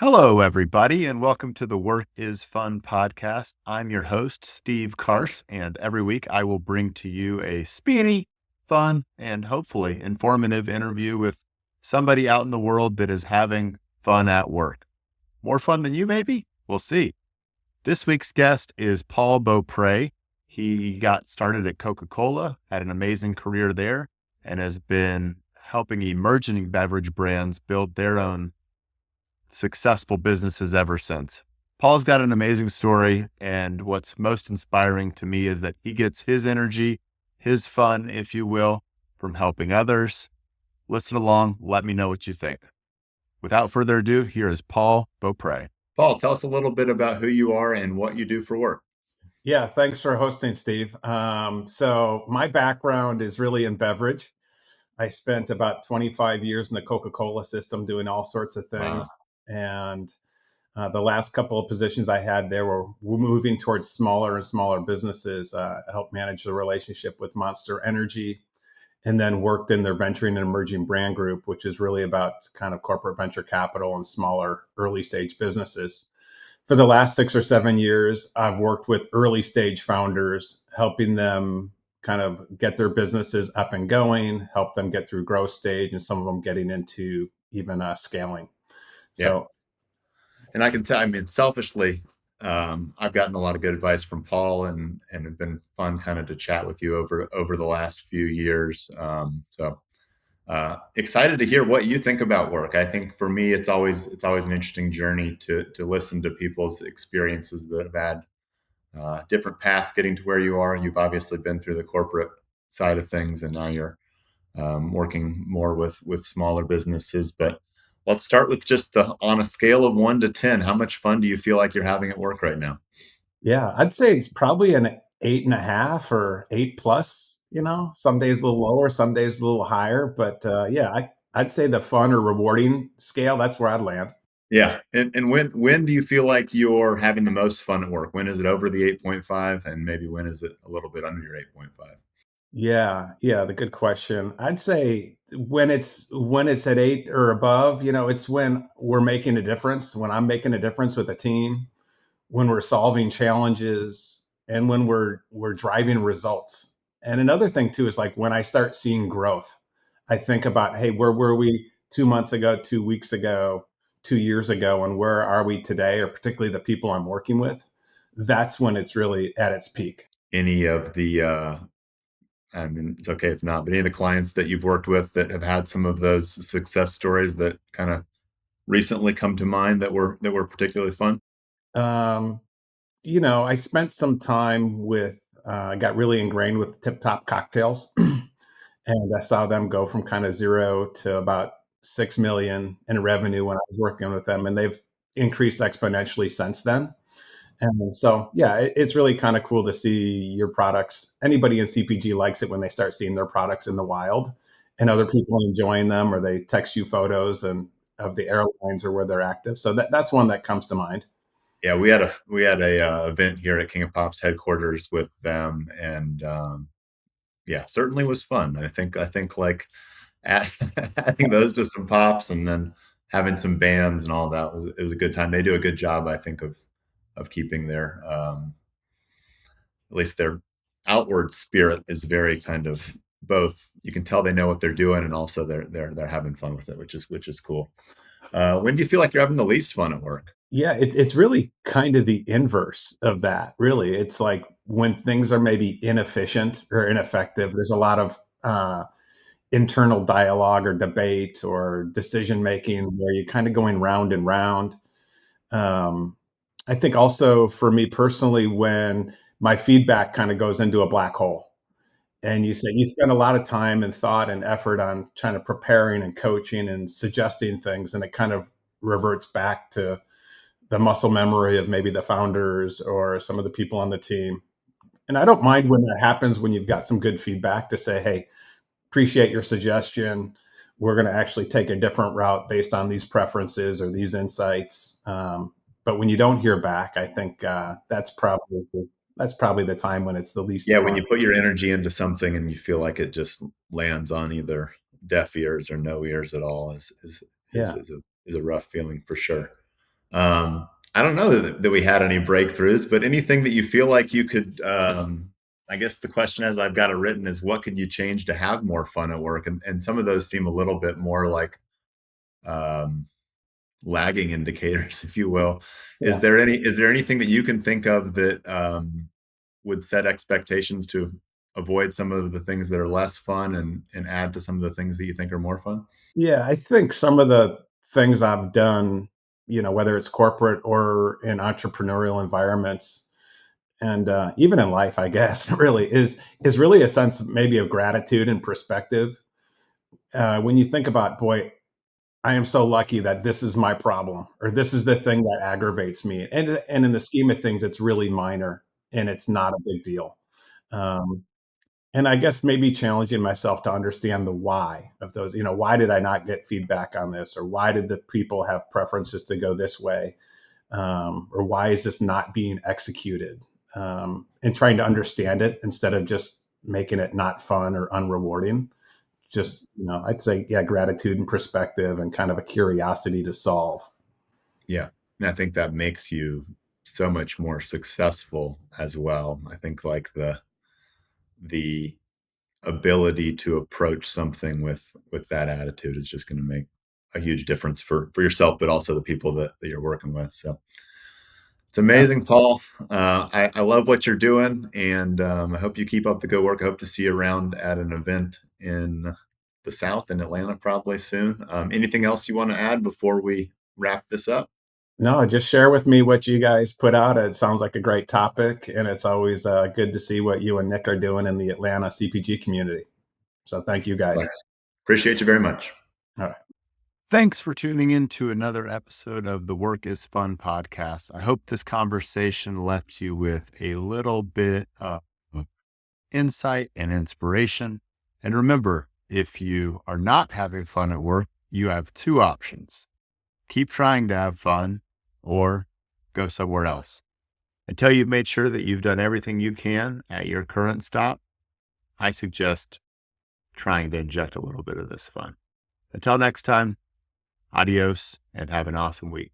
Hello, everybody, and welcome to the Work is Fun podcast. I'm your host, Steve Carse, and every week I will bring to you a speedy, fun, and hopefully informative interview with somebody out in the world that is having fun at work. More fun than you, maybe? We'll see. This week's guest is Paul Beaupre. He got started at Coca-Cola, had an amazing career there, and has been helping emerging beverage brands build their own successful businesses ever since. Paul's got an amazing story, and what's most inspiring to me is that he gets his energy, his fun, if you will, from helping others. Listen along, let me know what you think. Without further ado, here is Paul Beaupre. Paul, tell us a little bit about who you are and what you do for work. Yeah, thanks for hosting, Steve. So my background is really in beverage. I spent about 25 years in the Coca-Cola system doing all sorts of Wow. things. And the last couple of positions I had there were moving towards smaller and smaller businesses. I helped manage the relationship with Monster Energy, and then worked in their venturing and emerging brand group, which is really about kind of corporate venture capital and smaller early stage businesses. For the last 6 or 7 years, I've worked with early stage founders, helping them kind of get their businesses up and going, help them get through growth stage, and some of them getting into even scaling. Yeah. So, And I can tell, selfishly, I've gotten a lot of good advice from Paul, and it's been fun kind of to chat with you over the last few years. Excited to hear what you think about work. I think for me, it's always an interesting journey to listen to people's experiences that have had different path getting to where you are. You've obviously been through the corporate side of things, and now you're working more with smaller businesses. But let's start with just on a scale of 1 to 10, how much fun do you feel like you're having at work right now? yeah, I'd say it's probably an 8.5 or 8 plus. Some days a little lower, some days a little higher. But yeah, I'd say the fun or rewarding scale, that's where I'd land. Yeah. And when do you feel like you're having the most fun at work? When is it over the 8.5? And maybe when is it a little bit under your 8.5? Yeah, the good question. I'd say when it's at 8 or above, it's when we're making a difference, when I'm making a difference with a team, when we're solving challenges, and when we're driving results. And another thing too is like when I start seeing growth. I think about, hey, where were we 2 months ago, 2 weeks ago, 2 years ago, and where are we today, or particularly the people I'm working with? That's when it's really at its peak. Any of the it's okay if not, but any of the clients that you've worked with that have had some of those success stories that kind of recently come to mind that were particularly fun? Um, I spent some time with, got really ingrained with Tip Top Cocktails, and I saw them go from kind of zero to about 6 million in revenue when I was working with them, and they've increased exponentially since then. And so, yeah, it's really kind of cool to see your products. Anybody in CPG likes it when they start seeing their products in the wild and other people enjoying them, or they text you photos and of the airlines or where they're active. So that's one that comes to mind. Yeah, we had a event here at King of Pop's headquarters with them, and yeah, certainly was fun. I think like adding those to some pops and then having some bands and all that was a good time. They do a good job, I think, of keeping their at least their outward spirit is very kind of both. You can tell they know what they're doing, and also they're having fun with it, which is cool. When do you feel like you're having the least fun at work? Yeah, it's really kind of the inverse of that, really. It's like when things are maybe inefficient or ineffective, there's a lot of internal dialogue or debate or decision making where you're kind of going round and round. Um, I think also for me personally, when my feedback kind of goes into a black hole, and you spend a lot of time and thought and effort on trying to preparing and coaching and suggesting things, and it kind of reverts back to the muscle memory of maybe the founders or some of the people on the team. And I don't mind when that happens, when you've got some good feedback to say, hey, appreciate your suggestion. We're going to actually take a different route based on these preferences or these insights. But when you don't hear back, I think that's probably the time when it's the least Yeah, when fun. you put your energy into something and you feel like it just lands on either deaf ears or no ears at all is is is Yeah. is a is a rough feeling for sure. I don't know that we had any breakthroughs, but anything that you feel like you could, I guess the question as I've got it written is what could you change to have more fun at work? And some of those seem a little bit more like, um, lagging indicators, if you will. Yeah. Is there anything that you can think of that, would set expectations to avoid some of the things that are less fun and add to some of the things that you think are more fun? Yeah, I think some of the things I've done, whether it's corporate or in entrepreneurial environments, and even in life, I guess, really is really a sense of maybe of gratitude and perspective. When you think about, boy, I am so lucky that this is my problem, or this is the thing that aggravates me, and in the scheme of things, it's really minor and it's not a big deal. Um, and I guess maybe challenging myself to understand the why of those. Why did I not get feedback on this, or why did the people have preferences to go this way, or why is this not being executed? And trying to understand it instead of just making it not fun or unrewarding. Just, I'd say, yeah, gratitude and perspective and kind of a curiosity to solve. Yeah. And I think that makes you so much more successful as well. I think like the ability to approach something with that attitude is just going to make a huge difference for yourself, but also the people that you're working with. So it's Yeah. amazing, Paul. I love what you're doing, and I hope you keep up the good work. I hope to see you around at an event in the South in Atlanta probably soon. Anything else you want to add before we wrap this up? No, just share with me what you guys put out. It sounds like a great topic, and it's always good to see what you and Nick are doing in the Atlanta CPG community. So thank you guys. Thanks. Appreciate you very much. All right. Thanks for tuning in to another episode of the Work is Fun podcast. I hope this conversation left you with a little bit of insight and inspiration. And remember, if you are not having fun at work, you have two options: keep trying to have fun or go somewhere else. Until you've made sure that you've done everything you can at your current stop, I suggest trying to inject a little bit of this fun. Until next time, adios and have an awesome week.